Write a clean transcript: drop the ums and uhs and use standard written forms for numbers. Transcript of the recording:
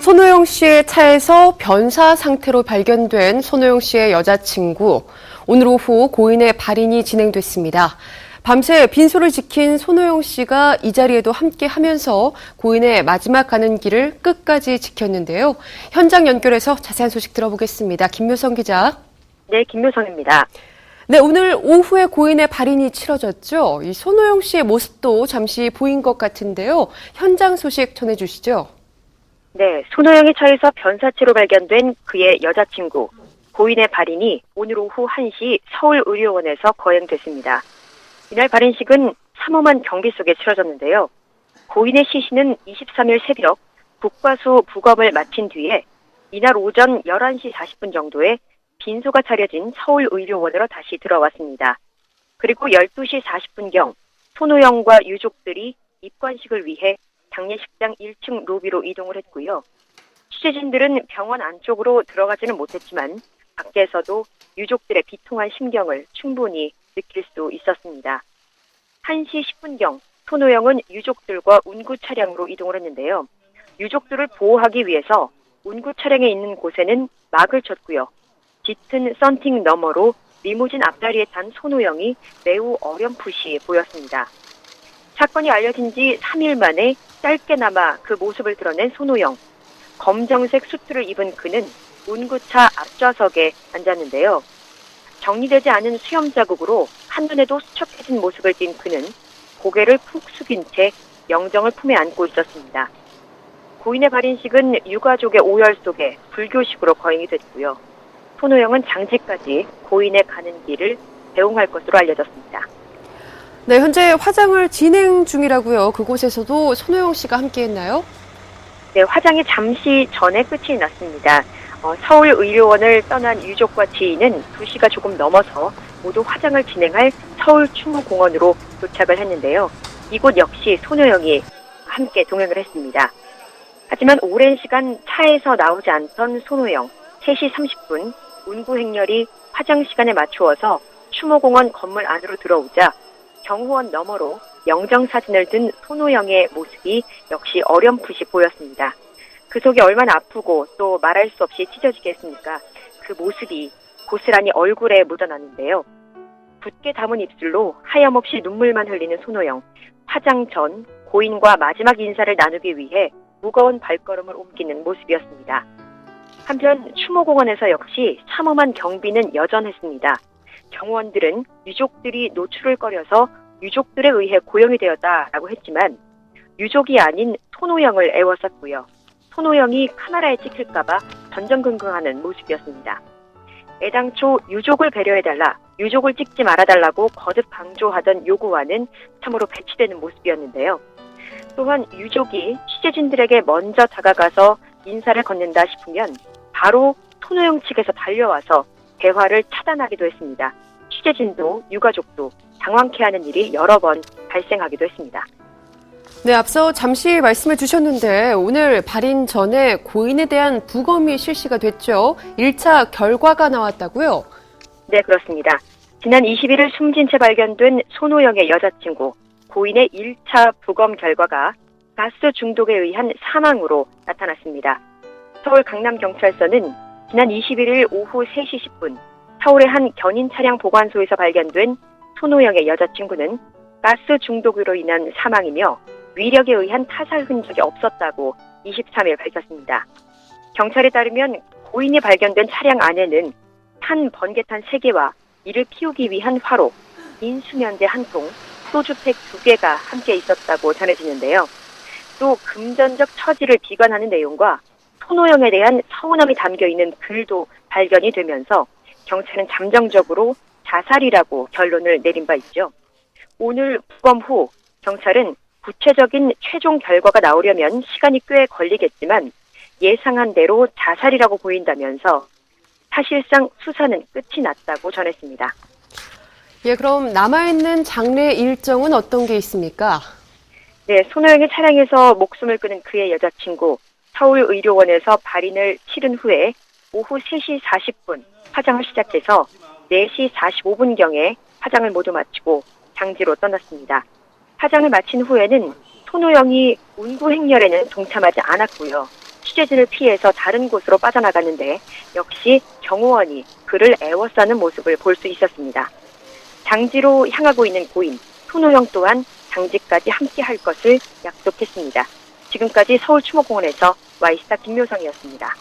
손호영 씨의 차에서 변사 상태로 발견된 손호영 씨의 여자친구. 오늘 오후 고인의 발인이 진행됐습니다. 밤새 빈소를 지킨 손호영 씨가 이 자리에도 함께 하면서 고인의 마지막 가는 길을 끝까지 지켰는데요. 현장 연결해서 자세한 소식 들어보겠습니다. 김묘성 기자. 네, 김묘성입니다. 네, 오늘 오후에 고인의 발인이 치러졌죠. 이 손호영 씨의 모습도 잠시 보인 것 같은데요. 현장 소식 전해주시죠. 네, 손호영의 차에서 변사체로 발견된 그의 여자친구, 고인의 발인이 오늘 오후 1시 서울의료원에서 거행됐습니다. 이날 발인식은 삼엄한 경비 속에 치러졌는데요. 고인의 시신은 23일 새벽 북과수 부검을 마친 뒤에 이날 오전 11시 40분 정도에 빈소가 차려진 서울의료원으로 다시 들어왔습니다. 그리고 12시 40분경 손호영과 유족들이 입관식을 위해 장례식장 1층 로비로 이동을 했고요. 취재진들은 병원 안쪽으로 들어가지는 못했지만 밖에서도 유족들의 비통한 심경을 충분히 느낄 수 있었습니다. 1시 10분경 손호영은 유족들과 운구 차량으로 이동을 했는데요. 유족들을 보호하기 위해서 운구 차량에 있는 곳에는 막을 쳤고요. 짙은 썬팅 너머로 리무진 앞자리에 탄 손호영이 매우 어렴풋이 보였습니다. 사건이 알려진 지 3일 만에 짧게나마 그 모습을 드러낸 손호영. 검정색 수트를 입은 그는 운구차 앞좌석에 앉았는데요. 정리되지 않은 수염 자국으로 한눈에도 수척해진 모습을 띈 그는 고개를 푹 숙인 채 영정을 품에 안고 있었습니다. 고인의 발인식은 유가족의 오열 속에 불교식으로 거행이 됐고요. 손호영은 장지까지 고인의 가는 길을 배웅할 것으로 알려졌습니다. 네, 현재 화장을 진행 중이라고요. 그곳에서도 손호영 씨가 함께했나요? 네, 화장이 잠시 전에 끝이 났습니다. 서울의료원을 떠난 유족과 지인은 2시가 조금 넘어서 모두 화장을 진행할 서울추모공원으로 도착을 했는데요. 이곳 역시 손호영이 함께 동행을 했습니다. 하지만 오랜 시간 차에서 나오지 않던 손호영, 3시 30분 운구 행렬이 화장 시간에 맞추어서 추모공원 건물 안으로 들어오자 경호원 너머로 영정사진을 든 손호영의 모습이 역시 어렴풋이 보였습니다. 그 속이 얼마나 아프고 또 말할 수 없이 찢어지겠습니까? 그 모습이 고스란히 얼굴에 묻어났는데요. 붓게 담은 입술로 하염없이 눈물만 흘리는 손호영. 화장 전 고인과 마지막 인사를 나누기 위해 무거운 발걸음을 옮기는 모습이었습니다. 한편 추모공원에서 역시 삼엄한 경비는 여전했습니다. 경호원들은 유족들이 노출을 꺼려서 유족들에 의해 고용이 되었다라고 했지만 유족이 아닌 손호영을 애워쌌고요. 손호영이 카메라에 찍힐까봐 전전긍긍하는 모습이었습니다. 애당초 유족을 배려해달라, 유족을 찍지 말아달라고 거듭 강조하던 요구와는 참으로 배치되는 모습이었는데요. 또한 유족이 취재진들에게 먼저 다가가서 인사를 건넨다 싶으면 바로 손호영 측에서 달려와서 대화를 차단하기도 했습니다. 취재진도 유가족도 당황케 하는 일이 여러 번 발생하기도 했습니다. 네, 앞서 잠시 말씀해 주셨는데 오늘 발인 전에 고인에 대한 부검이 실시가 됐죠. 1차 결과가 나왔다고요? 네, 그렇습니다. 지난 21일 숨진 채 발견된 손호영의 여자친구, 고인의 1차 부검 결과가 가스 중독에 의한 사망으로 나타났습니다. 서울 강남경찰서는 지난 21일 오후 3시 10분 서울의 한 견인 차량 보관소에서 발견된 손호영의 여자친구는 가스 중독으로 인한 사망이며 위력에 의한 타살 흔적이 없었다고 23일 밝혔습니다. 경찰에 따르면 고인이 발견된 차량 안에는 탄 번개탄 3개와 이를 피우기 위한 화로, 인수면제 1통, 소주팩 2개가 함께 있었다고 전해지는데요. 또 금전적 처지를 비관하는 내용과 손호영에 대한 서운함이 담겨있는 글도 발견이 되면서 경찰은 잠정적으로 자살이라고 결론을 내린 바 있죠. 오늘 부검 후 경찰은 구체적인 최종 결과가 나오려면 시간이 꽤 걸리겠지만 예상한 대로 자살이라고 보인다면서 사실상 수사는 끝이 났다고 전했습니다. 예, 그럼 남아있는 장례 일정은 어떤 게 있습니까? 네, 손호영의 차량에서 목숨을 끊은 그의 여자친구, 서울의료원에서 발인을 치른 후에 오후 3시 40분 화장을 시작해서 4시 45분경에 화장을 모두 마치고 장지로 떠났습니다. 화장을 마친 후에는 손호영이 운구 행렬에는 동참하지 않았고요. 취재진을 피해서 다른 곳으로 빠져나갔는데 역시 경호원이 그를 애워싸는 모습을 볼 수 있었습니다. 장지로 향하고 있는 고인 손호영 또한 장지까지 함께 할 것을 약속했습니다. 지금까지 서울추모공원에서 와이스타 김묘성이었습니다.